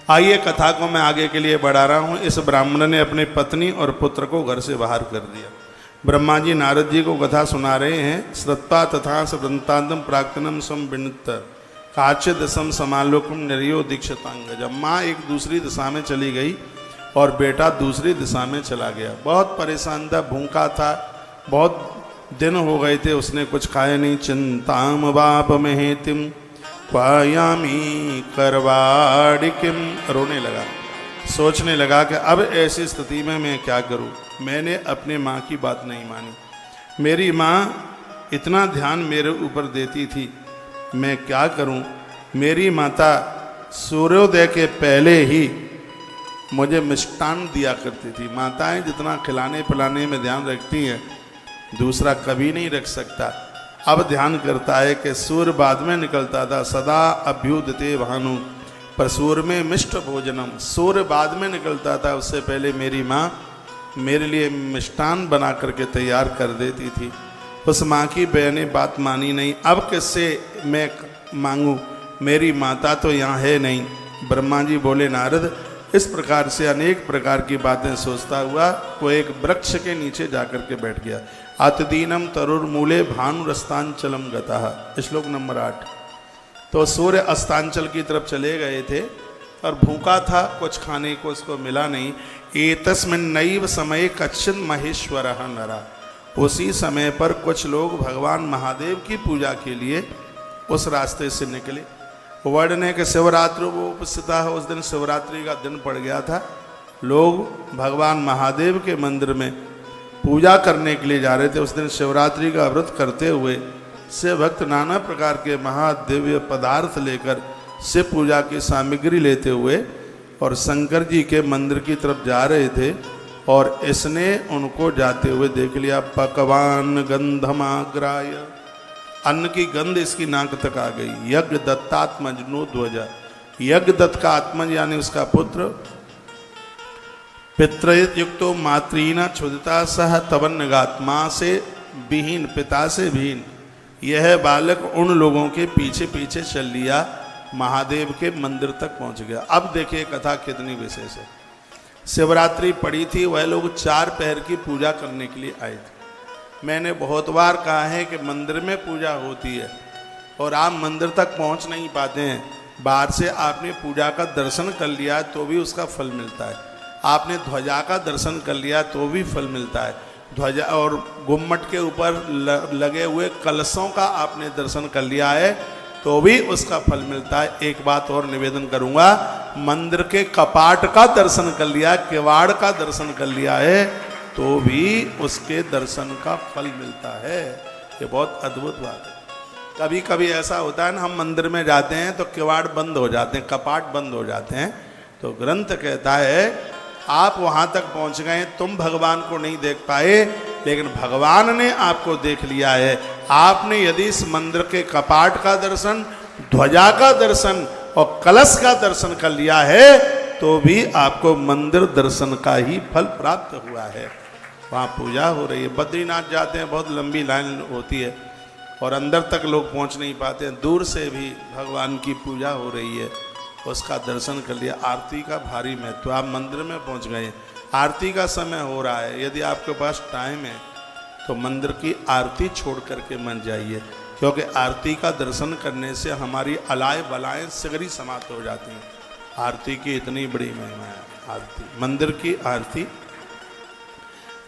आइए कथा को मैं आगे के लिए बढ़ा रहा हूँ। इस ब्राह्मण ने अपनी पत्नी और पुत्र को घर से बाहर कर दिया। ब्रह्मा जी नारद जी को कथा सुना रहे हैं। श्रुत्वा तथा सवृंतांतम प्राक्तनम संबिणत काच्य दशम समालोकम निर्यो दीक्षतांग। जब माँ एक दूसरी दिशा में चली गई और बेटा दूसरी दिशा में चला गया। बहुत परेशान था, भूखा था, बहुत दिन हो गए थे, उसने कुछ खाया नहीं। चिंताम बाप महेतिम क्वायामी करवाड़िकिम। रोने लगा, सोचने लगा कि अब ऐसी स्थिति में मैं क्या करूं। मैंने अपने माँ की बात नहीं मानी। मेरी माँ इतना ध्यान मेरे ऊपर देती थी, मैं क्या करूं। मेरी माता सूर्योदय के पहले ही मुझे मिष्टान दिया करती थी। माताएं जितना खिलाने पिलाने में ध्यान रखती हैं, दूसरा कभी नहीं रख सकता। अब ध्यान करता है कि सूर्य बाद में निकलता था, सदा अभ्युदते भानु, पर सूर्य में मिष्ट भोजनम। सूर्य बाद में निकलता था, उससे पहले मेरी माँ मेरे लिए मिष्टान बना करके तैयार कर देती थी। उस माँ की बहनें बात मानी नहीं। अब किससे मैं मांगूं, मेरी माता तो यहाँ है नहीं। ब्रह्मा जी बोले नारद, इस प्रकार से अनेक प्रकार की बातें सोचता हुआ वो एक वृक्ष के नीचे जाकर के बैठ गया। अतदीनम तरुर्मूले भानुरस्तांचलम गतः। श्लोक नंबर 8। तो सूर्य अस्तांचल की तरफ चले गए थे और भूखा था, कुछ खाने को उसको मिला नहीं। एतस्मिन् नैव समय कच्चिन् महेश्वरः नरा। उसी समय पर कुछ लोग भगवान महादेव की पूजा के लिए उस रास्ते से निकले। वर्णन है कि शिवरात्रि वो उपस्थित है, उस दिन शिवरात्रि का दिन पड़ गया था। लोग भगवान महादेव के मंदिर में पूजा करने के लिए जा रहे थे। उस दिन शिवरात्रि का व्रत करते हुए शिव भक्त नाना प्रकार के महादिव्य पदार्थ लेकर शिव पूजा की सामग्री लेते हुए और शंकर जी के मंदिर की तरफ जा रहे थे। और इसने उनको जाते हुए देख लिया। पकवान गंधमाग्राय, अन्न की गंध इसकी नाक तक आ गई। यज्ञ दत्तात्मजनो ध्वजा, यज्ञ दत्त का आत्मज यानी उसका पुत्र, पितृयुक्तो मातृना क्षुदिता सह तवन्नगात, माँ से विहीन, पिता से विहीन यह बालक उन लोगों के पीछे पीछे चल लिया, महादेव के मंदिर तक पहुंच गया। अब देखिए कथा कितनी विशेष है। शिवरात्रि पड़ी थी, वह लोग 4 पहर की पूजा करने के लिए आए थे। मैंने बहुत बार कहा है कि मंदिर में पूजा होती है और आप मंदिर तक पहुंच नहीं पाते हैं। बाहर से आपने पूजा का दर्शन कर लिया तो भी उसका फल मिलता है। आपने ध्वजा का दर्शन कर लिया तो भी फल मिलता है। ध्वजा और गुम्मट के ऊपर लगे हुए कलशों का आपने दर्शन कर लिया है तो भी उसका फल मिलता है। एक बात और निवेदन करूंगा, मंदिर के कपाट का दर्शन कर लिया, किवाड़ का दर्शन कर लिया है तो भी उसके दर्शन का फल मिलता है। ये बहुत अद्भुत बात है। कभी कभी ऐसा होता है ना, हम मंदिर में जाते हैं तो किवाड़ बंद हो जाते हैं, कपाट बंद हो जाते हैं। तो ग्रंथ कहता है आप वहां तक पहुंच गए, तुम भगवान को नहीं देख पाए लेकिन भगवान ने आपको देख लिया है। आपने यदि इस मंदिर के कपाट का दर्शन, ध्वजा का दर्शन और कलश का दर्शन कर लिया है तो भी आपको मंदिर दर्शन का ही फल प्राप्त हुआ है। वहाँ पूजा हो रही है। बद्रीनाथ जाते हैं, बहुत लंबी लाइन होती है और अंदर तक लोग पहुँच नहीं पाते हैं। दूर से भी भगवान की पूजा हो रही है, उसका दर्शन कर लिया। आरती का भारी महत्व। आप मंदिर में पहुंच गए, आरती का समय हो रहा है, यदि आपके पास टाइम है तो मंदिर की आरती छोड़ करके मत जाइए, क्योंकि आरती का दर्शन करने से हमारी अलाय बलाएं सगरी समाप्त हो जाती हैं। आरती की इतनी बड़ी महिमा है। आरती, मंदिर की आरती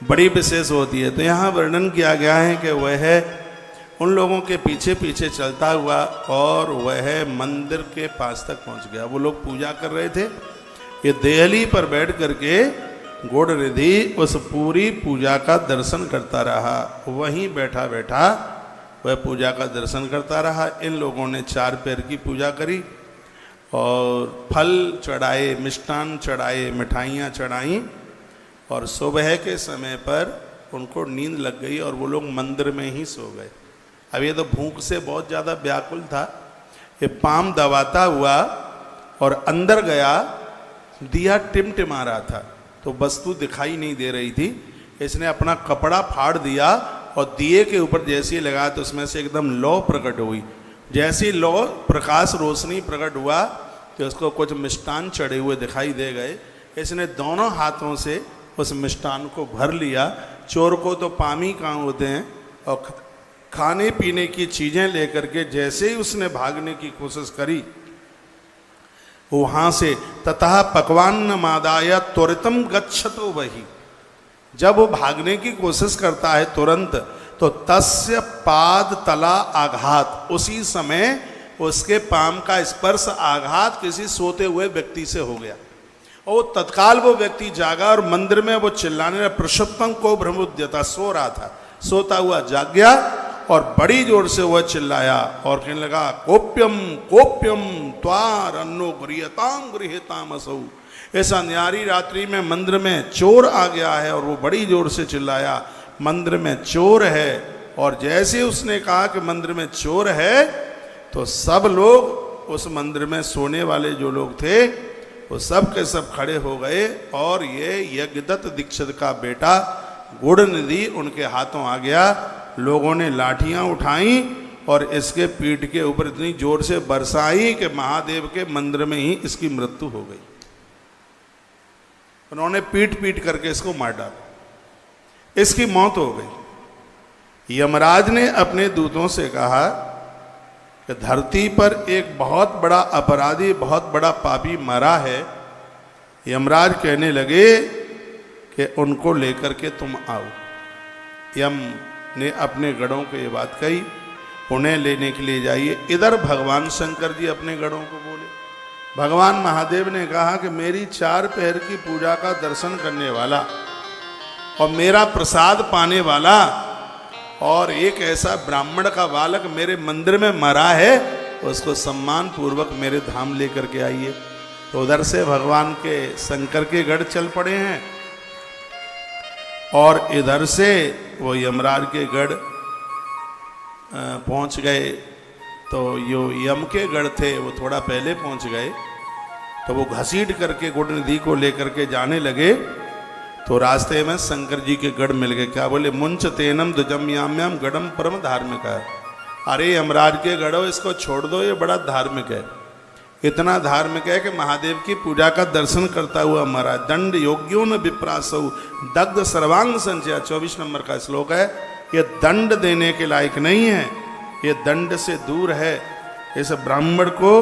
बड़ी विशेष होती है। तो यहाँ वर्णन किया गया है कि वह उन लोगों के पीछे पीछे चलता हुआ और वह मंदिर के पास तक पहुंच गया। वो लोग पूजा कर रहे थे। ये देहली पर बैठ करके गुड़ रिधि उस पूरी पूजा का दर्शन करता रहा। वहीं बैठा बैठा वह पूजा का दर्शन करता रहा। इन लोगों ने 4 पैर की पूजा करी और फल चढ़ाए, मिष्टान चढ़ाए, मिठाइयाँ चढ़ाई और सुबह के समय पर उनको नींद लग गई और वो लोग मंदिर में ही सो गए। अब ये तो भूख से बहुत ज़्यादा व्याकुल था। ये पाम दबाता हुआ और अंदर गया, दिया टिमटिमा रहा था तो वस्तु दिखाई नहीं दे रही थी। इसने अपना कपड़ा फाड़ दिया और दिए के ऊपर जैसे ही लगा तो उसमें से एकदम लौ प्रकट हुई। जैसी लौ प्रकाश रोशनी प्रकट हुआ कि उसको कुछ मिष्टान चढ़े हुए दिखाई दे गए। इसने दोनों हाथों से उस मिष्टान को भर लिया। चोर को तो पामी कहाँ होते हैं, और खाने पीने की चीज़ें लेकर के जैसे ही उसने भागने की कोशिश करी वहाँ से, ततः पकवान मादाय त्वरितम गच्छतो वही, जब वो भागने की कोशिश करता है तुरंत, तो तस्य पाद तला आघात, उसी समय उसके पाम का स्पर्श आघात किसी सोते हुए व्यक्ति से हो गया और तत्काल वो व्यक्ति जागा और मंदिर में वो चिल्लाने लगा, पुरुषोत्तम को ब्रह्मोद्यता, सो रहा था, सोता हुआ जाग गया और बड़ी जोर से वह चिल्लाया और कहने लगा, कोप्यम कोप्यम त्वार अन्नो गृहताम गृहताम असौ। ऐसा न्यारी रात्रि में मंदिर में चोर आ गया है और वो बड़ी जोर से चिल्लाया, मंदिर में चोर है। और जैसे उसने कहा कि मंदिर में चोर है, तो सब लोग उस मंदिर में सोने वाले जो लोग थे वो सब के सब खड़े हो गए और ये यज्ञदत्त दीक्षित का बेटा गुड़निधि उनके हाथों आ गया। लोगों ने लाठियां उठाई और इसके पीठ के ऊपर इतनी जोर से बरसाई कि महादेव के मंदिर में ही इसकी मृत्यु हो गई। उन्होंने पीट पीट करके इसको मार डाला, इसकी मौत हो गई। यमराज ने अपने दूतों से कहा कि धरती पर एक बहुत बड़ा अपराधी, बहुत बड़ा पापी मरा है। यमराज कहने लगे कि उनको लेकर के तुम आओ। यम ने अपने गढ़ों को ये बात कही, उन्हें लेने के लिए जाइए। इधर भगवान शंकर जी अपने गढ़ों को बोले। भगवान महादेव ने कहा कि मेरी 4 पहर की पूजा का दर्शन करने वाला और मेरा प्रसाद पाने वाला और एक ऐसा ब्राह्मण का बालक मेरे मंदिर में मरा है, उसको सम्मान पूर्वक मेरे धाम लेकर के आइए। तो उधर से भगवान के शंकर के गढ़ चल पड़े हैं और इधर से वो यमराज के गढ़ पहुंच गए। तो यो यम के गढ़ थे वो थोड़ा पहले पहुंच गए, तो वो घसीट करके गुड़निधि को लेकर के जाने लगे। तो रास्ते में शंकर जी के गढ़ मिल गए। क्या बोले, मुंच तेनम दुजम याम्याम गढ़म परम धार्मिक है। अरे यमराज के गढ़ो, इसको छोड़ दो, ये बड़ा धार्मिक है। इतना धार्मिक है कि महादेव की पूजा का दर्शन करता हुआ मरा। दंड योग्यो न विप्रासौ दग्ध सर्वांग संचया, 24 नंबर का श्लोक है। ये दंड देने के लायक नहीं है, ये दंड से दूर है। इस ब्राह्मण को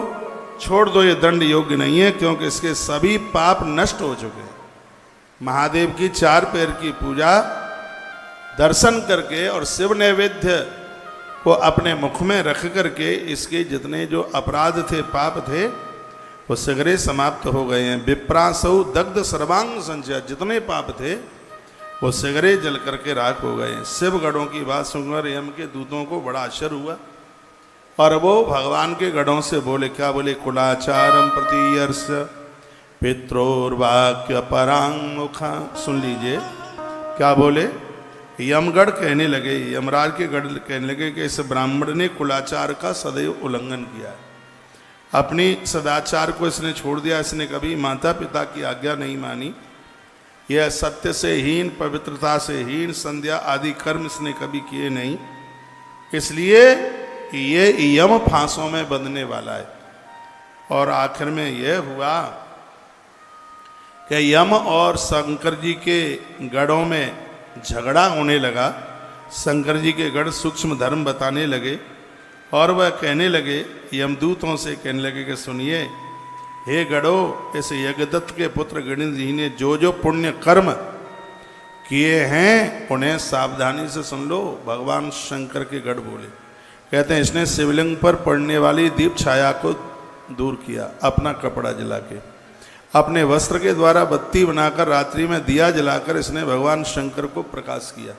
छोड़ दो, ये दंड योग्य नहीं है, क्योंकि इसके सभी पाप नष्ट हो चुके हैं। महादेव की 4 पैर की पूजा दर्शन करके और शिव नैवेद्य को अपने मुख में रख करके इसके जितने जो अपराध थे, पाप थे, वो सगरे समाप्त हो गए हैं। विप्रासौ दग्ध सर्वांग संचय, जितने पाप थे वो सगरे जल करके राख हो गए हैं। शिव गढ़ों की बात सुनकर यम के दूतों को बड़ा आश्चर्य हुआ और वो भगवान के गढ़ों से बोले। क्या बोले, कुलाचारम प्रतियर्ष पित्रोर्वाक्य परांग मुखा। सुन लीजिए क्या बोले। यमगढ़ कहने लगे, यमराज के गढ़ कहने लगे कि इस ब्राह्मण ने कुलाचार का सदैव उल्लंघन किया है। अपनी सदाचार को इसने छोड़ दिया, इसने कभी माता पिता की आज्ञा नहीं मानी। यह सत्य से हीन, पवित्रता से हीन, संध्या आदि कर्म इसने कभी किए नहीं, इसलिए ये यम फांसों में बंधने वाला है। और आखिर में यह हुआ कि यम और शंकर जी के गढ़ों में झगड़ा होने लगा। शंकर जी के गढ़ सूक्ष्म धर्म बताने लगे और वह कहने लगे, यमदूतों से कहने लगे कि सुनिए, हे गढ़ो, इस यज्ञदत्त के पुत्र गुड़निधि ने जो जो पुण्य कर्म किए हैं उन्हें सावधानी से सुन लो। भगवान शंकर के गढ़ बोले, कहते हैं इसने शिवलिंग पर पड़ने वाली दीप छाया को दूर किया, अपना कपड़ा जला के, अपने वस्त्र के द्वारा बत्ती बनाकर रात्रि में दिया जलाकर इसने भगवान शंकर को प्रकाश किया।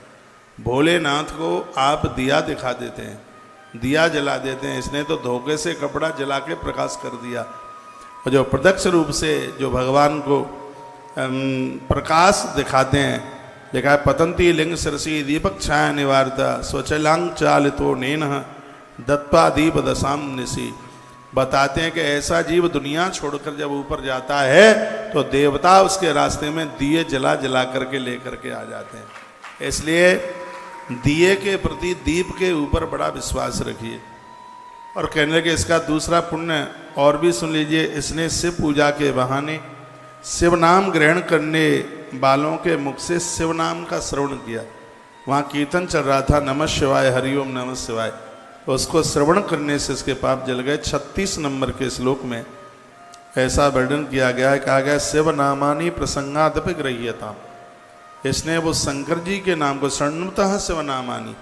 भोलेनाथ को आप दिया दिखा देते हैं, दिया जला देते हैं, इसने तो धोखे से कपड़ा जला के प्रकाश कर दिया। और जो प्रत्यक्ष रूप से जो भगवान को प्रकाश दिखाते हैं, देखा है, पतंती लिंग सरसी दीपक छाया निवारता स्वचलांग चालितो नैन दत्वा दीप दशाम निशी। बताते हैं कि ऐसा जीव दुनिया छोड़कर जब ऊपर जाता है तो देवता उसके रास्ते में दिए जला जला करके लेकर के आ जाते हैं। इसलिए दिए के प्रति, दीप के ऊपर बड़ा विश्वास रखिए। और कहने लगे इसका दूसरा पुण्य और भी सुन लीजिए। इसने शिव पूजा के बहाने शिव नाम ग्रहण करने वालों के मुख से शिव नाम का श्रवण किया। वहाँ कीर्तन चल रहा था, नमः शिवाय, हरिओम नमः शिवाय, उसको श्रवण करने से इसके पाप जल गए। 36 नंबर के श्लोक में ऐसा वर्णन किया गया है, कहा गया शिव नामानी प्रसंगादपि गृह्यताम। इसने वो शंकर जी के नाम को, शरणुतः शिव नामानी,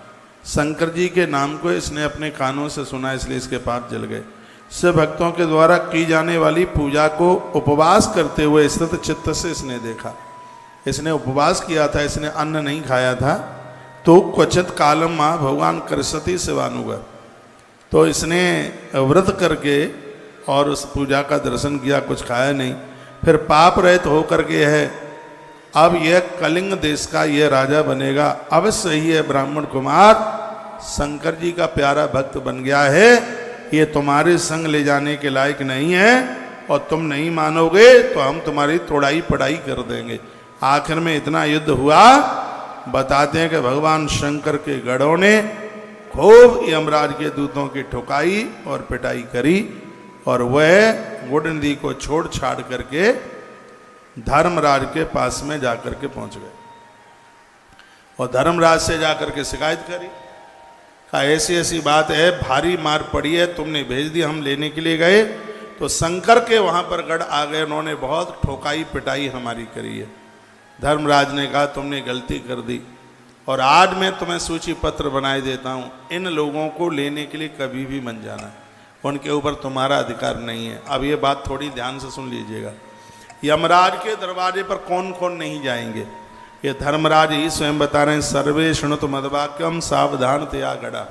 शंकर जी के नाम को इसने अपने कानों से सुना, इसलिए इसके पाप जल गए। शिव भक्तों के द्वारा की जाने वाली पूजा को उपवास करते हुए स्थित चित्त से इसने देखा। इसने उपवास किया था, इसने अन्न नहीं खाया था। तो क्वचित कालम माँ भगवान करसती शिवानुगा, तो इसने व्रत करके और उस पूजा का दर्शन किया, कुछ खाया नहीं। फिर पाप रहित होकर के है, अब यह कलिंग देश का यह राजा बनेगा। अवश्य ही है ब्राह्मण कुमार शंकर जी का प्यारा भक्त बन गया है, ये तुम्हारे संग ले जाने के लायक नहीं है, और तुम नहीं मानोगे तो हम तुम्हारी तोड़ाई पढ़ाई कर देंगे। आखिर में इतना युद्ध हुआ। बताते हैं कि भगवान शंकर के गढ़ों ने खूब यमराज के दूतों की ठुकाई और पिटाई करी, और वह गुड़ नदी को छोड़ छाड़ करके धर्मराज के पास में जाकर के पहुंच गए, और धर्मराज से जाकर के शिकायत करी, कहा ऐसी ऐसी बात है, भारी मार पड़ी है, तुमने भेज दी, हम लेने के लिए गए तो शंकर के वहां पर गढ़ आ गए, उन्होंने बहुत ठोकाई पिटाई हमारी करी है। धर्मराज ने कहा तुमने गलती कर दी, और आज मैं तुम्हें सूची पत्र बनाए देता हूं, इन लोगों को लेने के लिए कभी भी मन जाना, उनके ऊपर तुम्हारा अधिकार नहीं है। अब ये बात थोड़ी ध्यान से सुन लीजिएगा। यमराज के दरवाजे पर कौन कौन नहीं जाएंगे, ये धर्मराज ही स्वयं बता रहे हैं। सर्वे शृणुत मदवाक्यम सावधान तया गड़ा,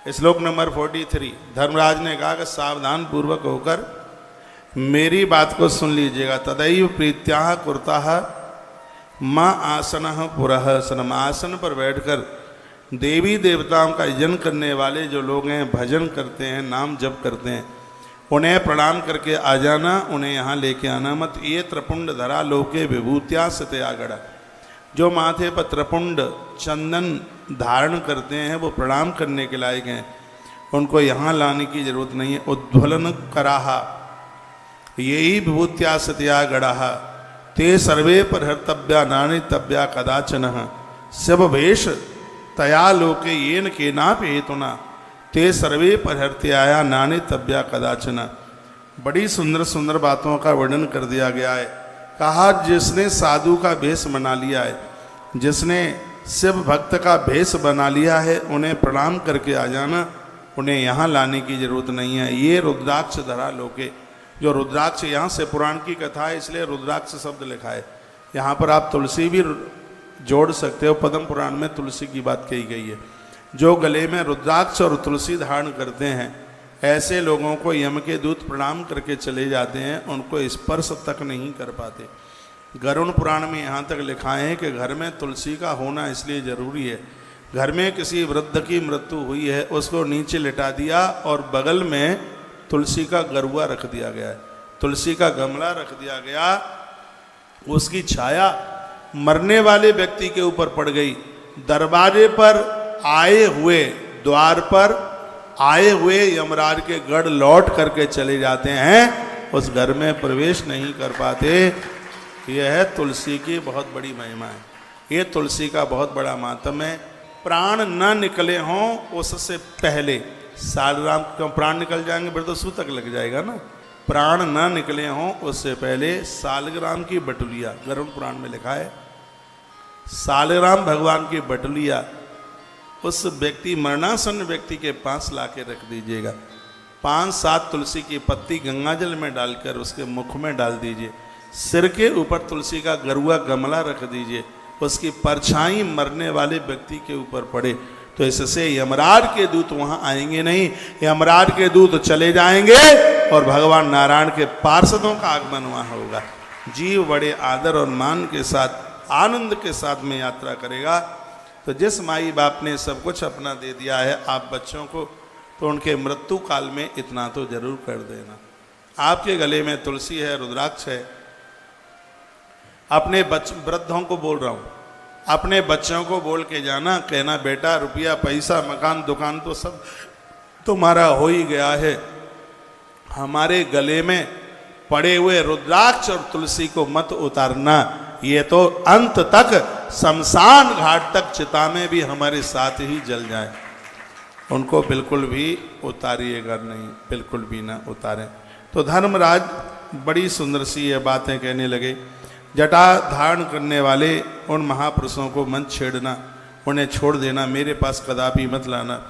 श्लोक नंबर 43। धर्मराज ने कहा कि सावधान पूर्वक होकर मेरी बात को सुन लीजिएगा। तदैव प्रीत्याह कुर्ताः माँ आसन पुरः सनम, आसन पर बैठकर देवी देवताओं का यजन करने वाले जो लोग हैं, भजन करते हैं, नाम जप करते हैं, उन्हें प्रणाम करके आ जाना, उन्हें यहाँ लेके आना मत। ये त्रिपुंड धरा लोके विभूत्या सत्यागढ़, जो माथे पर त्रिपुंड चंदन धारण करते हैं वो प्रणाम करने के लायक हैं, उनको यहाँ लाने की जरूरत नहीं है। उद्वलन कराहा, यही विभूत्या सत्यागढ़, ते सर्वे परहर्तव्या नानितव्या कदाचन, सब भेष तया लोके येन केनापि हेतुना, ते सर्वे परहर्त्याया नानितव्या कदाचन। बड़ी सुंदर सुंदर बातों का वर्णन कर दिया गया है। कहा जिसने साधु का भेष बना लिया है, जिसने शिव भक्त का भेष बना लिया है, उन्हें प्रणाम करके आ जाना, उन्हें यहाँ लाने की जरूरत नहीं है। ये रुद्राक्ष धरा लोके, जो रुद्राक्ष, यहाँ से पुराण की कथा है इसलिए रुद्राक्ष शब्द लिखा है। यहाँ पर आप तुलसी भी जोड़ सकते हो, पद्म पुराण में तुलसी की बात कही गई है। जो गले में रुद्राक्ष और तुलसी धारण करते हैं, ऐसे लोगों को यम के दूत प्रणाम करके चले जाते हैं, उनको स्पर्श तक नहीं कर पाते। गरुड़ पुराण में यहाँ तक लिखा है कि घर में तुलसी का होना इसलिए जरूरी है। घर में किसी वृद्ध की मृत्यु हुई है, उसको नीचे लिटा दिया और बगल में तुलसी का गरुआ रख दिया गया है, तुलसी का गमला रख दिया गया, उसकी छाया मरने वाले व्यक्ति के ऊपर पड़ गई। दरवाजे पर आए हुए, द्वार पर आए हुए यमराज के गढ़ लौट करके चले जाते हैं, उस घर में प्रवेश नहीं कर पाते। यह है तुलसी की बहुत बड़ी महिमा है, ये तुलसी का बहुत बड़ा मातम है। प्राण न निकले हों उससे पहले, सालग्राम क्यों प्राण निकल जाएंगे, फिर तो सूतक लग जाएगा ना। प्राण न निकले हों उससे पहले सालग्राम की बटुलिया, गरुड़ पुराण में लिखा है, सालग्राम भगवान की बटुलिया उस व्यक्ति, मरणासन व्यक्ति के पास लाके रख दीजिएगा। 5-7 तुलसी की पत्ती गंगाजल में डालकर उसके मुख में डाल दीजिए। सिर के ऊपर तुलसी का गरुआ गमला रख दीजिए, उसकी परछाई मरने वाले व्यक्ति के ऊपर पड़े, तो इससे यमराज के दूत वहां आएंगे नहीं, यमराज के दूत चले जाएंगे और भगवान नारायण के पार्षदों का आगमन वहां होगा। जीव बड़े आदर और मान के साथ, आनंद के साथ में यात्रा करेगा। तो जिस माई बाप ने सब कुछ अपना दे दिया है आप बच्चों को, तो उनके मृत्यु काल में इतना तो जरूर कर देना। आपके गले में तुलसी है, रुद्राक्ष है, अपने वृद्धों को बोल रहा हूँ, अपने बच्चों को बोल के जाना, कहना बेटा रुपया पैसा मकान दुकान तो सब तुम्हारा हो ही गया है, हमारे गले में पड़े हुए रुद्राक्ष और तुलसी को मत उतारना, ये तो अंत तक शमशान घाट तक चिता में भी हमारे साथ ही जल जाए। उनको बिल्कुल भी उतारिएगा नहीं, बिल्कुल भी ना उतारें। तो धर्मराज बड़ी सुंदर सी ये बातें कहने लगे। जटा धारण करने वाले उन महापुरुषों को मत छेड़ना, उन्हें छोड़ देना, मेरे पास कदापि मत लाना।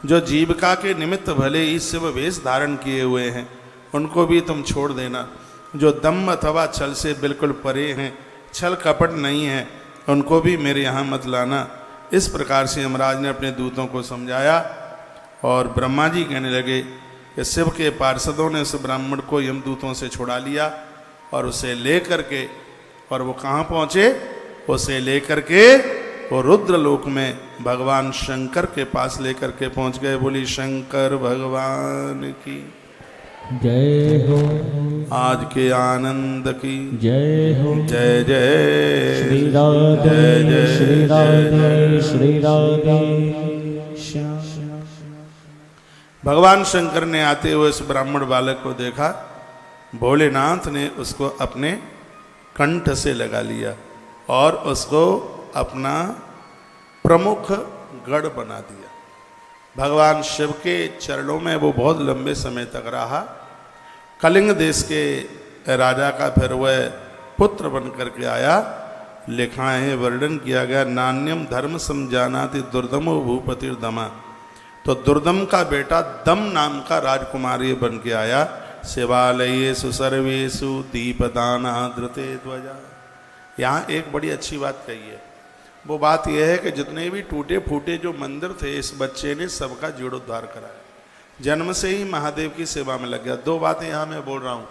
जो जीविका के निमित्त भले ही शिव वेश धारण किए हुए हैं, उनको भी तुम छोड़ देना। जो दम अथवा छल से बिल्कुल परे हैं, छल कपट नहीं है, उनको भी मेरे यहाँ मत लाना। इस प्रकार से यमराज ने अपने दूतों को समझाया और ब्रह्मा जी कहने लगे कि शिव के पार्षदों ने उस ब्राह्मण को यमदूतों से छुड़ा लिया और उसे ले करके, और वो कहाँ पहुँचे, उसे ले करके वो रुद्रलोक में भगवान शंकर के पास लेकर के पहुँच गए। बोली शंकर भगवान की जय हो, आज के आनंद की जय हो, जय जय श्री राधे, जय जय श्री राधे, श्री राधे। भगवान शंकर ने आते हुए उस ब्राह्मण बालक को देखा, भोलेनाथ ने उसको अपने कंठ से लगा लिया और उसको अपना प्रमुख गढ़ बना दिया। भगवान शिव के चरणों में वो बहुत लंबे समय तक रहा। कलिंग देश के राजा का फिर वह पुत्र बन करके आया। लिखाएं हैं, वर्णन किया गया, नान्यम धर्म समझानाति दुर्दमो भूपतिर्दमा। तो दुर्दम का बेटा दम नाम का राजकुमार ये बन के आया। शिवालयेषु सर्वेषु दीपदाना धृते ध्वजा। यहाँ एक बड़ी अच्छी बात कही है। वो बात यह है कि जितने भी टूटे फूटे जो मंदिर थे, इस बच्चे ने सबका जीर्णोद्धार कराया। जन्म से ही महादेव की सेवा में लग गया। दो बातें यहाँ मैं बोल रहा हूँ।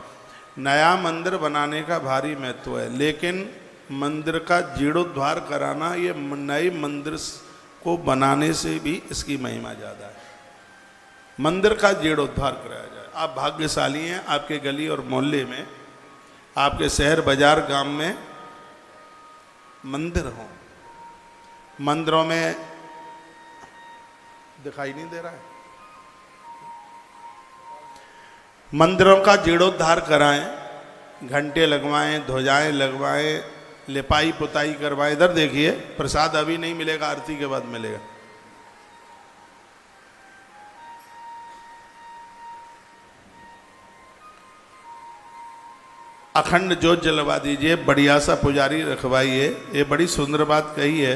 नया मंदिर बनाने का भारी महत्व है, लेकिन मंदिर का जीर्णोद्धार कराना, ये नए मंदिर को बनाने से भी इसकी महिमा ज़्यादा है। मंदिर का जीर्णोद्धार कराया जाए। आप भाग्यशाली हैं, आपके गली और मोहल्ले में, आपके शहर बाजार गांव में मंदिर हों। मंदिरों में दिखाई नहीं दे रहा है, मंदिरों का जीर्णोद्धार कराएं, घंटे लगवाएं, ध्वजाएं लगवाएं, लिपाई पुताई करवाएं। इधर देखिए, प्रसाद अभी नहीं मिलेगा, आरती के बाद मिलेगा। अखंड ज्योत जलवा दीजिए, बढ़िया सा पुजारी रखवाइए। ये बड़ी सुंदर बात कही है।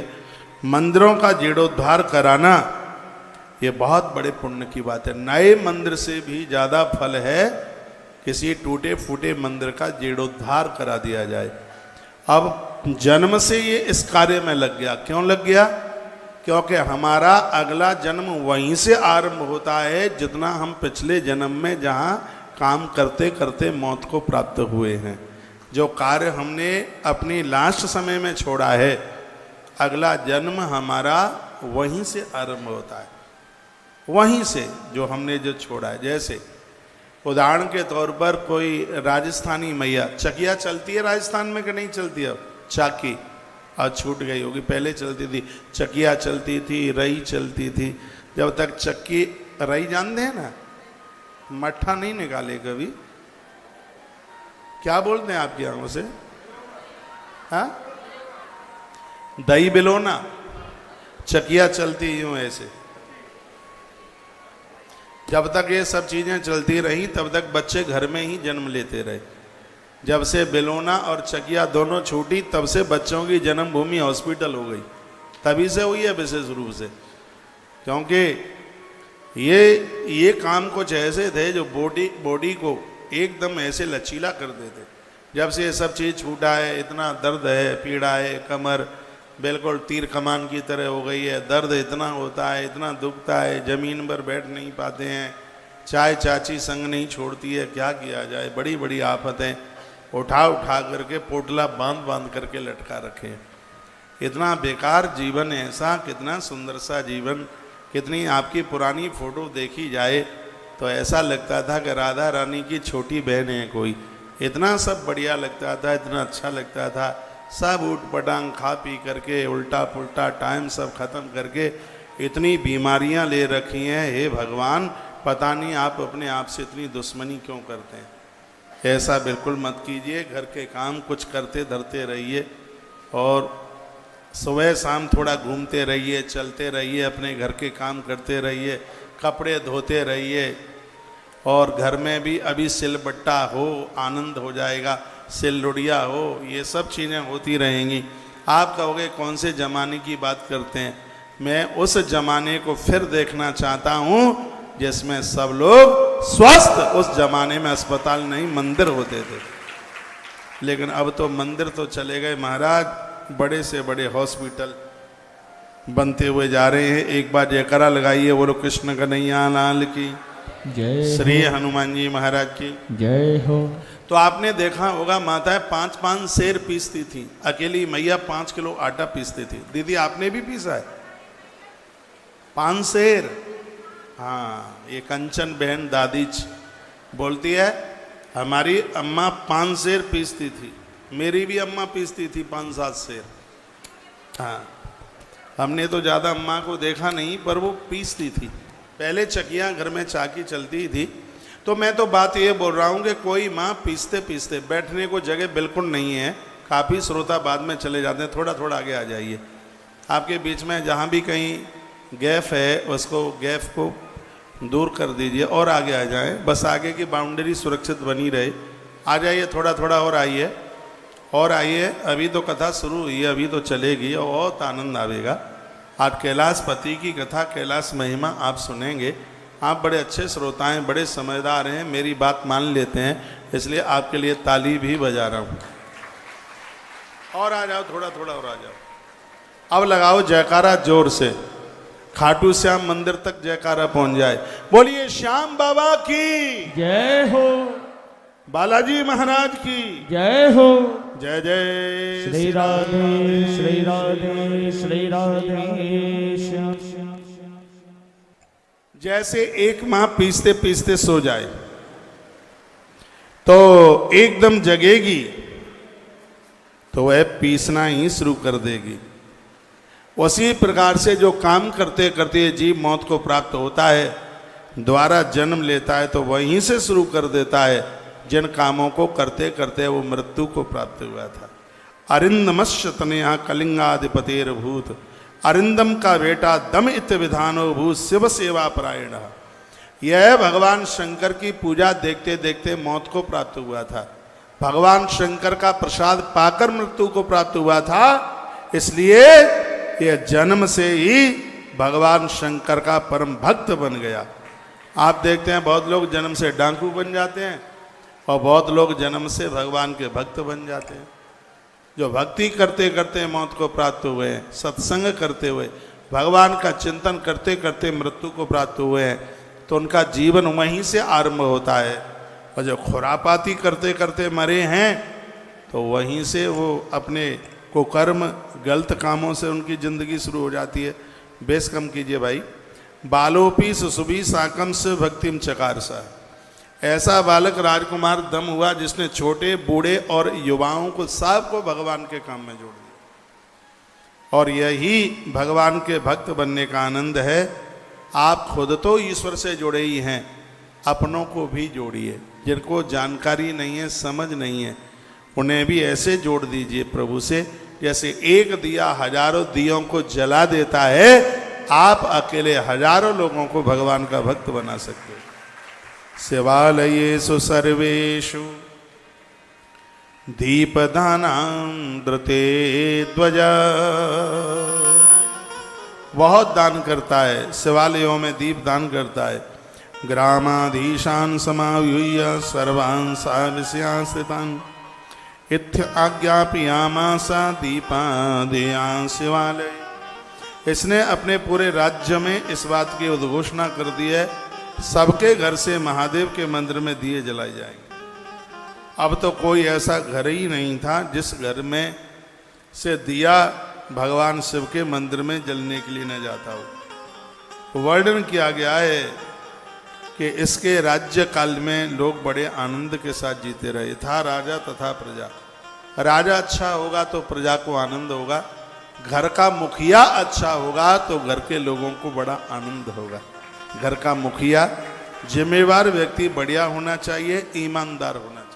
मंदिरों का जीर्णोद्धार कराना ये बहुत बड़े पुण्य की बात है। नए मंदिर से भी ज़्यादा फल है किसी टूटे फूटे मंदिर का जीर्णोद्धार करा दिया जाए। अब जन्म से ये इस कार्य में लग गया। क्यों लग गया? क्योंकि हमारा अगला जन्म वहीं से आरंभ होता है जितना हम पिछले जन्म में जहाँ काम करते करते मौत को प्राप्त हुए हैं। जो कार्य हमने अपनी लास्ट समय में छोड़ा है, अगला जन्म हमारा वहीं से आरंभ होता है, वहीं से जो हमने जो छोड़ा है। जैसे उदाहरण के तौर पर कोई राजस्थानी मैया, चकिया चलती है राजस्थान में कि नहीं चलती? अब चाकी आज छूट गई होगी, पहले चलती थी। चकिया चलती थी, रई चलती थी। जब तक चक्की, रई जानते हैं ना, मट्ठा नहीं निकाले कभी। क्या बोलते हैं आपकी आंखों से? हाँ, दही बिलोना। चकिया चलती यूं ऐसे। जब तक ये सब चीजें चलती रही तब तक बच्चे घर में ही जन्म लेते रहे। जब से बिलोना और चकिया दोनों छूटी तब से बच्चों की जन्मभूमि हॉस्पिटल हो गई। तभी से हुई है विशेष रूप से, क्योंकि ये काम कुछ ऐसे थे जो बॉडी को एकदम ऐसे लचीला कर देते। जब से ये सब चीज़ छूटा है, इतना दर्द है, पीड़ा है, कमर बिल्कुल तीर कमान की तरह हो गई है। दर्द इतना होता है, इतना दुखता है, ज़मीन पर बैठ नहीं पाते हैं, चाय चाची संग नहीं छोड़ती है। क्या किया जाए, बड़ी बड़ी आफतें उठा उठा करके पोटला बांध बांध करके लटका रखे। इतना बेकार जीवन ऐसा, कितना सुंदर सा जीवन। कितनी आपकी पुरानी फोटो देखी जाए तो ऐसा लगता था कि राधा रानी की छोटी बहन है कोई। इतना सब बढ़िया लगता था, इतना अच्छा लगता था। सब उठ पटांग खा पी करके उल्टा पुल्टा टाइम सब खत्म करके इतनी बीमारियां ले रखी हैं। हे भगवान, पता नहीं आप अपने आप से इतनी दुश्मनी क्यों करते हैं। ऐसा बिल्कुल मत कीजिए। घर के काम कुछ करते धरते रहिए और सुबह शाम थोड़ा घूमते रहिए, चलते रहिए, अपने घर के काम करते रहिए, कपड़े धोते रहिए। और घर में भी अभी सिलबट्टा हो, आनंद हो जाएगा, सिललुड़िया हो, ये सब चीज़ें होती रहेंगी। आप कहोगे कौन से ज़माने की बात करते हैं। मैं उस ज़माने को फिर देखना चाहता हूँ जिसमें सब लोग स्वस्थ, उस ज़माने में अस्पताल नहीं मंदिर होते थे। लेकिन अब तो मंदिर तो चले गए महाराज, बड़े से बड़े हॉस्पिटल बनते हुए जा रहे हैं। एक बार जयकारा लगाइए, बोलो कृष्ण कन्हैया लाल की जय श्री हनुमान जी महाराज की जय हो। तो आपने देखा होगा माताएं 5-5 सेर पीसती थी, अकेली मैया 5 किलो आटा पीसती थी। दीदी आपने भी पीसा है 5 सेर? हाँ, ये कंचन बहन दादीच बोलती है हमारी अम्मा 5 सेर पीसती थी। मेरी भी अम्मा पीसती थी 5-7 सेर। हाँ, हमने तो ज़्यादा अम्मा को देखा नहीं, पर वो पीसती थी। पहले चकियाँ घर में चाकी चलती थी। तो मैं तो बात ये बोल रहा हूँ कि कोई माँ पीसते पीसते, बैठने को जगह बिल्कुल नहीं है, काफ़ी श्रोता बाद में चले जाते हैं, थोड़ा थोड़ा आगे आ जाइए। आपके बीच में जहाँ भी कहीं गैप है उसको गैप को दूर कर दीजिए और आगे आ जाएं, बस आगे की बाउंड्री सुरक्षित बनी रहे। आ जाइए, थोड़ा थोड़ा और आइए, और आइए। अभी तो कथा शुरू हुई है, अभी तो चलेगी और बहुत आनंद आवेगा। आज कैलाशपति की कथा, कैलाश महिमा आप सुनेंगे। आप बड़े अच्छे श्रोता हैं, बड़े समझदार हैं, मेरी बात मान लेते हैं, इसलिए आपके लिए ताली भी बजा रहा हूँ। और आ जाओ, थोड़ा थोड़ा और आ जाओ। अब लगाओ जयकारा जोर से, खाटू श्याम मंदिर तक जयकारा पहुंच जाए। बोलिए श्याम बाबा की जय हो, बालाजी महाराज की जय हो। जय जय श्री राधे श्री राधे श्री राधे श्याम। जैसे एक माँ पीसते पीसते सो जाए तो एकदम जगेगी तो वह पीसना ही शुरू कर देगी। उसी प्रकार से जो काम करते करते जीव मौत को प्राप्त होता है, द्वारा जन्म लेता है, तो वहीं से शुरू कर देता है जिन कामों को करते करते वो मृत्यु को प्राप्त हुआ था। अरिंदमश्य तनया कलिंगाधिपतेर भूत, अरिंदम का बेटा दम इत विधानो भूत शिव सेवा परायण। यह भगवान शंकर की पूजा देखते देखते मौत को प्राप्त हुआ था। भगवान शंकर का प्रसाद पाकर मृत्यु को प्राप्त हुआ था। इसलिए यह जन्म से ही भगवान शंकर का परम भक्त बन गया। आप देखते हैं बहुत लोग जन्म से डाकू बन जाते हैं और बहुत लोग जन्म से भगवान के भक्त बन जाते हैं। जो भक्ति करते करते मौत को प्राप्त हुए हैं, सत्संग करते हुए भगवान का चिंतन करते करते मृत्यु को प्राप्त हुए हैं, तो उनका जीवन वहीं से आरंभ होता है। और जो खुरापाती करते करते मरे हैं तो वहीं से वो अपने कुकर्म गलत कामों से उनकी ज़िंदगी शुरू हो जाती है। बेस कम कीजिए भाई। बालोपी सुसुभी साकम से भक्तिम चकार सा, ऐसा बालक राजकुमार दम हुआ जिसने छोटे बूढ़े और युवाओं को सबको भगवान के काम में जोड़ दिया। और यही भगवान के भक्त बनने का आनंद है। आप खुद तो ईश्वर से जुड़े ही हैं, अपनों को भी जोड़िए। जिनको जानकारी नहीं है, समझ नहीं है, उन्हें भी ऐसे जोड़ दीजिए प्रभु से जैसे एक दिया हजारों दियों को जला देता है। आप अकेले हजारों लोगों को भगवान का भक्त बना सकते हो। शिवालयेषु सर्वेषु दीपदानान्द्रते ध्वजा। बहुत दान करता है, शिवालयों में दीप दान करता है। ग्रामाधीशान समाव्यूह्य सर्वान् साविष्यास्थितान् इत्थ आज्ञापयामासा दीपादेयां शिवालय। इसने अपने पूरे राज्य में इस बात की उद्घोषणा कर दी है, सबके घर से महादेव के मंदिर में दिए जलाए जाएंगे। अब तो कोई ऐसा घर ही नहीं था जिस घर में से दिया भगवान शिव के मंदिर में जलने के लिए न जाता हो। वर्णन किया गया है कि इसके राज्य काल में लोग बड़े आनंद के साथ जीते रहे। था राजा तथा प्रजा। राजा अच्छा होगा तो प्रजा को आनंद होगा, घर का मुखिया अच्छा होगा तो घर के लोगों को बड़ा आनंद होगा। घर का मुखिया जिम्मेवार व्यक्ति बढ़िया होना चाहिए, ईमानदार होना चाहिए।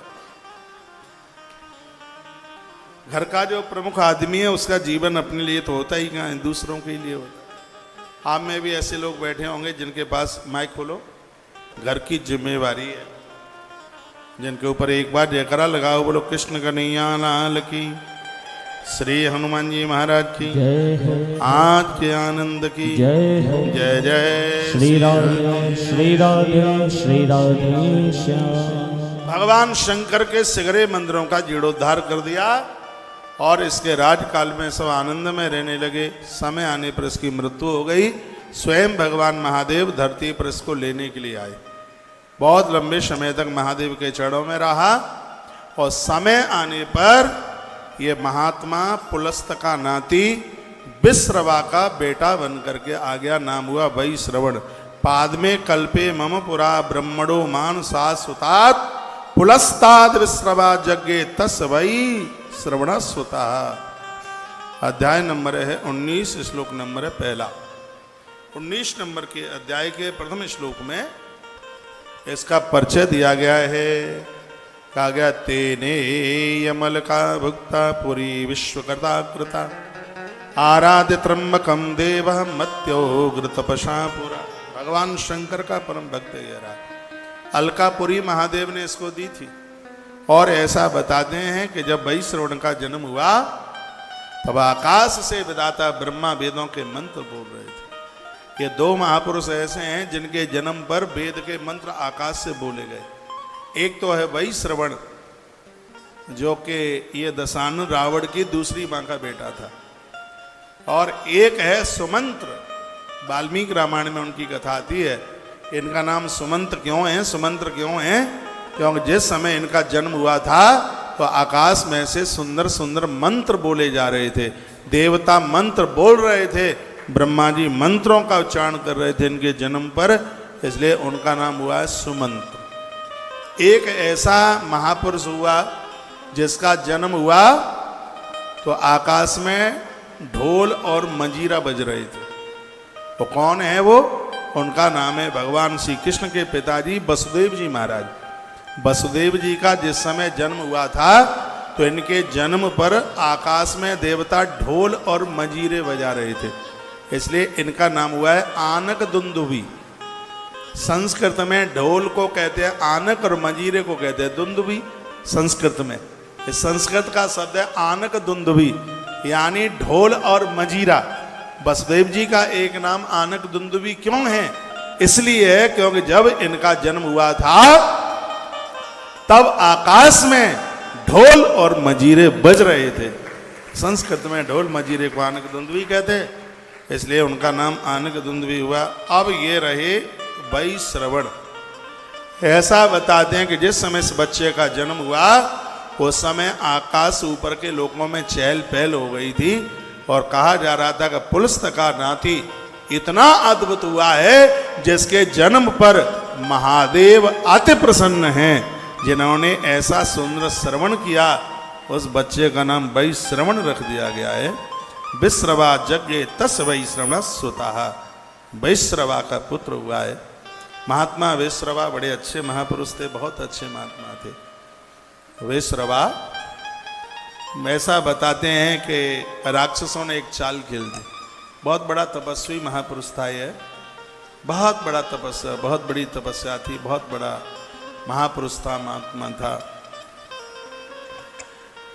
घर का जो प्रमुख आदमी है उसका जीवन अपने लिए तो होता ही कहाँ है, दूसरों के लिए होता है। आप में भी ऐसे लोग बैठे होंगे जिनके पास, माइक खोलो, घर की जिम्मेवारी है, जिनके ऊपर एक बार जयकारा लगाओ, बोलो कृष्ण कन्हैया लाल की, श्री हनुमान जी महाराज की जय हो, आज के आनंद की जय हो, जय जय श्री राधे श्री राधे श्री राधे श्याम। भगवान शंकर के सिगरे मंदिरों का जीर्णोद्धार कर दिया और इसके राजकाल में सब आनंद में रहने लगे। समय आने पर इसकी मृत्यु हो गई। स्वयं भगवान महादेव धरती पर इसको लेने के लिए आए। बहुत लंबे समय तक महादेव के चरणों में रहा और समय आने पर ये महात्मा पुलस्त का नाती विश्रवा का बेटा बन करके आ गया। नाम हुआ वैश्रवण। पाद में कल्पे मम पुरा ब्रह्मणो मान सासुतात पुलस्ताद विश्रवा जग्गे तस वै श्रवण स्वतः। अध्याय नंबर है 19, श्लोक नंबर है पहला। 19 नंबर के अध्याय के प्रथम श्लोक में इसका परिचय दिया गया है। कहा गया तेने यमल का भुक्ता पुरी विश्वकर्ता कृता आराध्य त्र्यंबकम देव मत्योग्र तपसा पुरा। भगवान शंकर का परम भक्त ये रहा। अलकापुरी महादेव ने इसको दी थी। और ऐसा बताते हैं कि जब वैश्रवण का जन्म हुआ तब आकाश से विधाता ब्रह्मा वेदों के मंत्र बोल रहे थे। ये दो महापुरुष ऐसे हैं जिनके जन्म पर वेद के मंत्र आकाश से बोले गए। एक तो है वैश्रवण जो कि ये दशानन रावण की दूसरी मां का बेटा था, और एक है सुमंत्र। वाल्मीकि रामायण में उनकी कथा आती है। इनका नाम सुमंत्र क्यों है? सुमंत्र क्यों है? क्योंकि जिस समय इनका जन्म हुआ था तो आकाश में से सुंदर सुंदर मंत्र बोले जा रहे थे। देवता मंत्र बोल रहे थे, ब्रह्मा जी मंत्रों का उच्चारण कर रहे थे इनके जन्म पर, इसलिए उनका नाम हुआ है सुमंत्र। एक ऐसा महापुरुष हुआ जिसका जन्म हुआ तो आकाश में ढोल और मंजीरा बज रहे थे। वो कौन है? वो उनका नाम है भगवान श्री कृष्ण के पिताजी वसुदेव जी महाराज। वसुदेव जी का जिस समय जन्म हुआ था तो इनके जन्म पर आकाश में देवता ढोल और मंजीरे बजा रहे थे, इसलिए इनका नाम हुआ है आनक दुंदुभी। संस्कृत में ढोल को कहते हैं आनक और मंजीरे को कहते हैं दुंदुभी संस्कृत में। इस संस्कृत का शब्द है आनक दुंदुभी, यानी ढोल और मंजीरा। वसुदेव जी का एक नाम आनक दुंदुभी क्यों है? इसलिए क्योंकि जब इनका जन्म हुआ था तब आकाश में ढोल और मंजीरे बज रहे थे। संस्कृत में ढोल मंजीरे को आनक दुंदुभी कहते, इसलिए उनका नाम आनक दुंदुभी हुआ। अब ये रहे वैश्रवण। ऐसा बताते हैं कि जिस समय इस बच्चे का जन्म हुआ उस समय आकाश ऊपर के लोकों में चहल पहल हो गई थी और कहा जा रहा था कि पुलस्त का नाती इतना अद्भुत हुआ है जिसके जन्म पर महादेव अति प्रसन्न हैं, जिन्होंने ऐसा सुंदर श्रवण किया। उस बच्चे का नाम वैश्रवण रख दिया गया है। विश्रवा यज्ञ तस् वैश्रवण सुतः। वैश्रवा का पुत्र हुआ है। महात्मा वैश्रवा बड़े अच्छे महापुरुष थे, बहुत अच्छे महात्मा थे। वैश्रवा ऐसा बताते हैं कि राक्षसों ने एक चाल खेल दी। बहुत बड़ा तपस्वी महापुरुष था ये, बहुत बड़ा तपस्या, बहुत बड़ी तपस्या थी, बहुत बड़ा महापुरुष था, महात्मा था।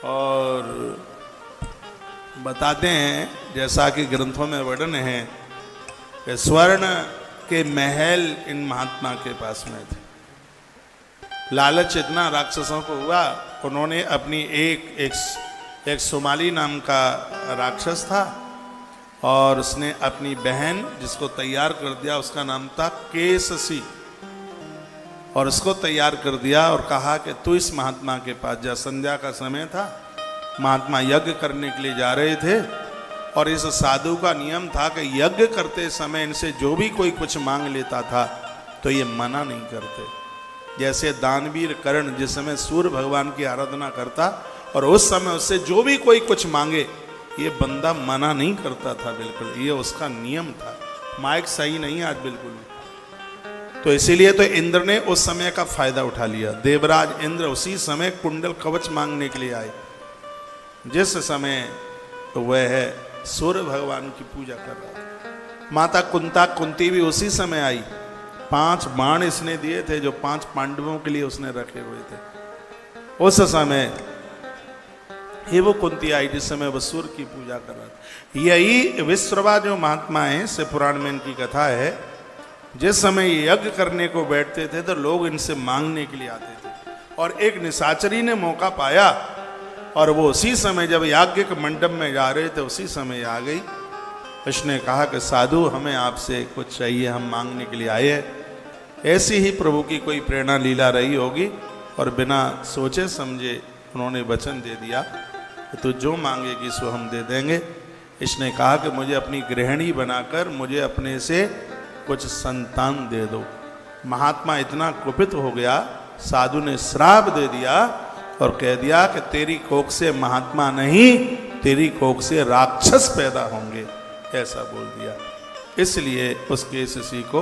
और बताते हैं जैसा कि ग्रंथों में वर्णन है कि स्वर्ण के महल इन महात्मा के पास में थे। लालच इतना राक्षसों को हुआ, उन्होंने अपनी एक सोमाली नाम का राक्षस था और उसने अपनी बहन जिसको तैयार कर दिया, उसका नाम था केससी, और उसको तैयार कर दिया और कहा कि तू इस महात्मा के पास जा। संध्या का समय था, महात्मा यज्ञ करने के लिए जा रहे थे और इस साधु का नियम था कि यज्ञ करते समय इनसे जो भी कोई कुछ मांग लेता था तो ये मना नहीं करते। जैसे दानवीर कर्ण जिस समय सूर्य भगवान की आराधना करता और उस समय उससे जो भी कोई कुछ मांगे ये बंदा मना नहीं करता था, बिल्कुल ये उसका नियम था। माइक सही नहीं आज बिल्कुल। तो इसीलिए तो इंद्र ने उस समय का फायदा उठा लिया। देवराज इंद्र उसी समय कुंडल कवच मांगने के लिए आए, जिस समय वह सूर्य भगवान की पूजा कर रहा था। माता कुंती भी उसी समय आई। 5 बाण इसने दिए थे जो 5 पांडवों के लिए उसने रखे हुए थे। उस समय ये वो कुंती आई जिस समय वह सूर्य की पूजा कर रहा था। यही विश्रवा जो महात्मा है, से पुराण में इनकी कथा है, जिस समय ये यज्ञ करने को बैठते थे तो लोग इनसे मांगने के लिए आते थे, और एक निशाचरी ने मौका पाया और वो उसी समय जब याज्ञ के मंडप में जा रहे थे उसी समय आ गई। उसने कहा कि साधु हमें आपसे कुछ चाहिए, हम मांगने के लिए आए हैं। ऐसी ही प्रभु की कोई प्रेरणा लीला रही होगी और बिना सोचे समझे उन्होंने वचन दे दिया कि तू जो मांगेगी सो हम दे देंगे। इसने कहा कि मुझे अपनी गृहिणी बनाकर मुझे अपने से कुछ संतान दे दो। महात्मा इतना कुपित हो गया, साधु ने श्राप दे दिया और कह दिया कि तेरी कोख से महात्मा नहीं, तेरी कोख से राक्षस पैदा होंगे, ऐसा बोल दिया। इसलिए उसके शिशु को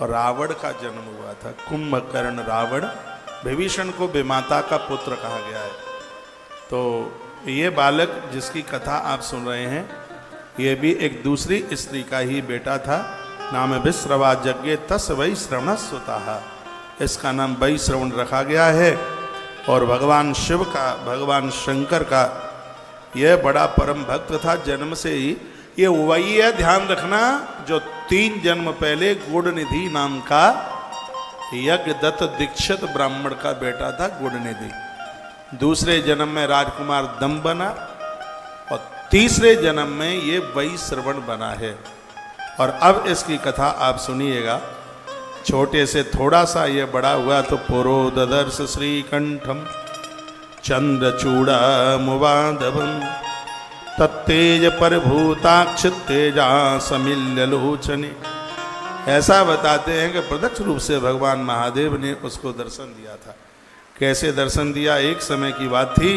रावण का जन्म हुआ था। कुंभकर्ण रावण, विभीषण को विमाता का पुत्र कहा गया है। तो ये बालक जिसकी कथा आप सुन रहे हैं, ये भी एक दूसरी स्त्री का ही बेटा था। नाम विश्रवा यज्ञ तस् वै श्रवण सुता, इसका नाम वै श्रवण रखा गया है। और भगवान शिव का, भगवान शंकर का यह बड़ा परम भक्त था जन्म से ही। ये वही है, ध्यान रखना, जो 3 जन्म पहले गुणनिधि नाम का यज्ञदत्त दीक्षित ब्राह्मण का बेटा था गुणनिधि। दूसरे जन्म में राजकुमार दम बना और तीसरे जन्म में ये वही श्रवण बना है। और अब इसकी कथा आप सुनिएगा। छोटे से थोड़ा सा ये बड़ा हुआ तो पुरो ददर्श श्रीकंठम चंद्रचूड़ा मुवादवम तत्तेज परभूताक्ष तेजा समिल्य लोचने। ऐसा बताते हैं कि प्रत्यक्ष रूप से भगवान महादेव ने उसको दर्शन दिया था। कैसे दर्शन दिया? एक समय की बात थी,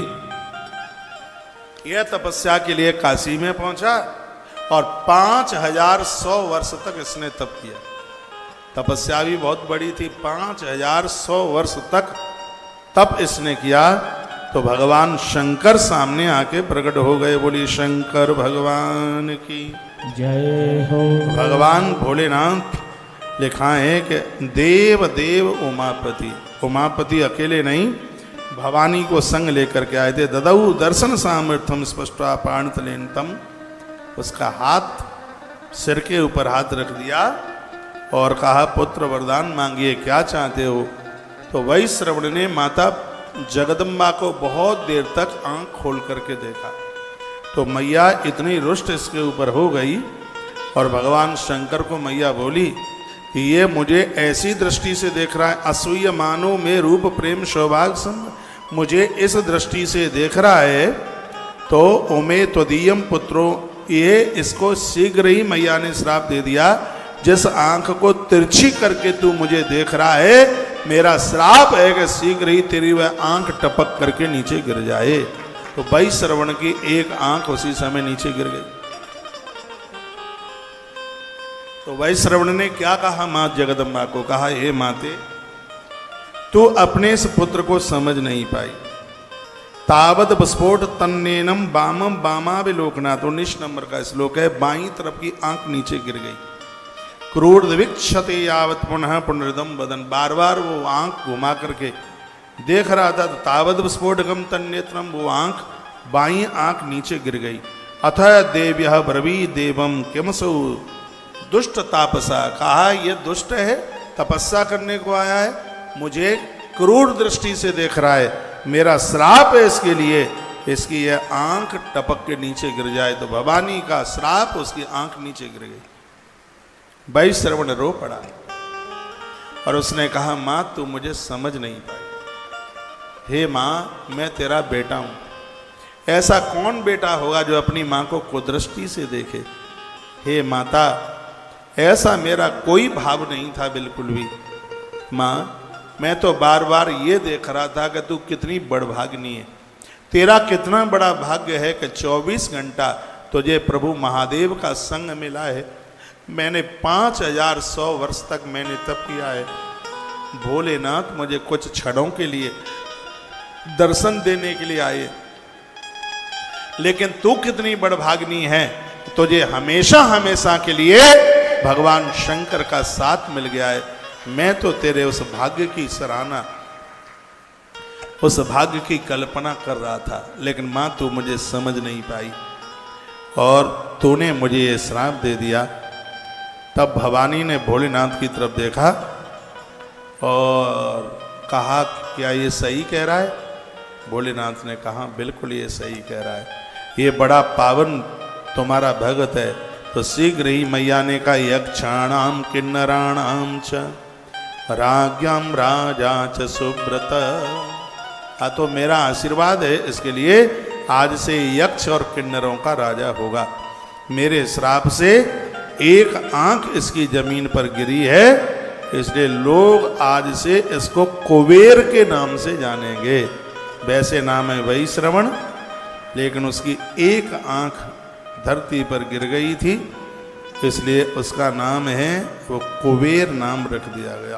यह तपस्या के लिए काशी में पहुंचा और 5100 वर्ष तक इसने तप किया। तपस्या भी बहुत बड़ी थी, 5100 वर्ष तक तप इसने किया। तो भगवान शंकर सामने आके प्रकट हो गए। बोली शंकर भगवान की जय हो। भगवान भोलेनाथ लिखा है कि देव देव उमापति, उमापति अकेले नहीं भवानी को संग लेकर के आए थे। ददऊ दर्शन सामर्थ्यम स्पष्टा पाणतलेनतम, उसका हाथ सिर के ऊपर हाथ रख दिया और कहा पुत्र वरदान मांगिए, क्या चाहते हो? तो वही श्रवण ने माता जगदम्बा को बहुत देर तक आंख खोल करके देखा। तो मैया इतनी रुष्ट इसके ऊपर हो गई और भगवान शंकर को मैया बोली कि ये मुझे ऐसी दृष्टि से देख रहा है, असूय मानो में रूप प्रेम सौभाग्य संग, मुझे इस दृष्टि से देख रहा है तो ओमे त्वदीयम पुत्रो, ये इसको शीघ्र ही मैया ने श्राप दे दिया। जिस आंख को तिरछी करके तू मुझे देख रहा है, मेरा श्राप है कि शीघ्र ही तेरी वह आंख टपक करके नीचे गिर जाए। तो वही श्रवण की एक आंख उसी समय नीचे गिर गई। तो वही श्रवण ने क्या कहा मां जगदम्बा को? कहा हे माते, तू अपने इस पुत्र को समझ नहीं पाई। तावद विस्फोट तन्नेनम बामम बामाविलोकनाथ, 19 नंबर का श्लोक है। बाईं तरफ की आंख नीचे गिर गई। क्रूरदवीक्षते यावत पुनः पुनर्दम वदन, बार बार वो आंख घुमा करके देख रहा था। तावद विस्फोटगम तन्नेत्रम, वो आंख बाईं आंख नीचे गिर गई। अथ देव्यः ब्रवी देवम किमसौ दुष्ट तापसा, कहा यह दुष्ट है, तपस्या करने को आया है, मुझे क्रूर दृष्टि से देख रहा है, मेरा श्राप है इसके लिए, इसकी यह आंख टपक के नीचे गिर जाए। तो भवानी का श्राप, उसकी आंख नीचे गिर गई। वही श्रवण रो पड़ा और उसने कहा मां तू मुझे समझ नहीं पाई। हे मां, मैं तेरा बेटा हूं। ऐसा कौन बेटा होगा जो अपनी मां को कुदृष्टि से देखे? हे माता, ऐसा मेरा कोई भाव नहीं था बिल्कुल भी। मां, मैं तो बार बार ये देख रहा था कि तू कितनी बड़भाग्नी है, तेरा कितना बड़ा भाग्य है कि 24 घंटा तुझे प्रभु महादेव का संग मिला है। मैंने 5100 वर्ष तक मैंने तप किया है। भोलेनाथ मुझे कुछ क्षणों के लिए दर्शन देने के लिए आए, लेकिन तू कितनी बड़भाग्नी है, तुझे हमेशा हमेशा के लिए भगवान शंकर का साथ मिल गया है। मैं तो तेरे उस भाग्य की सराहना, उस भाग्य की कल्पना कर रहा था, लेकिन मां तू मुझे समझ नहीं पाई और तूने मुझे ये श्राप दे दिया। तब भवानी ने भोलेनाथ की तरफ देखा और कहा, क्या ये सही कह रहा है? भोलेनाथ ने कहा, बिल्कुल ये सही कह रहा है, ये बड़ा पावन तुम्हारा भगत है। तो शीघ्र ही मैया ने कहा, यक्षाणाम किन्नराणाम च राज्ञाम राजा च सुब्रत। हाँ, तो मेरा आशीर्वाद है इसके लिए, आज से यक्ष और किन्नरों का राजा होगा। मेरे श्राप से एक आंख इसकी जमीन पर गिरी है, इसलिए लोग आज से इसको कुबेर के नाम से जानेंगे। वैसे नाम है वही श्रवण, लेकिन उसकी एक आंख धरती पर गिर गई थी, इसलिए उसका नाम है, वो कुबेर नाम रख दिया गया।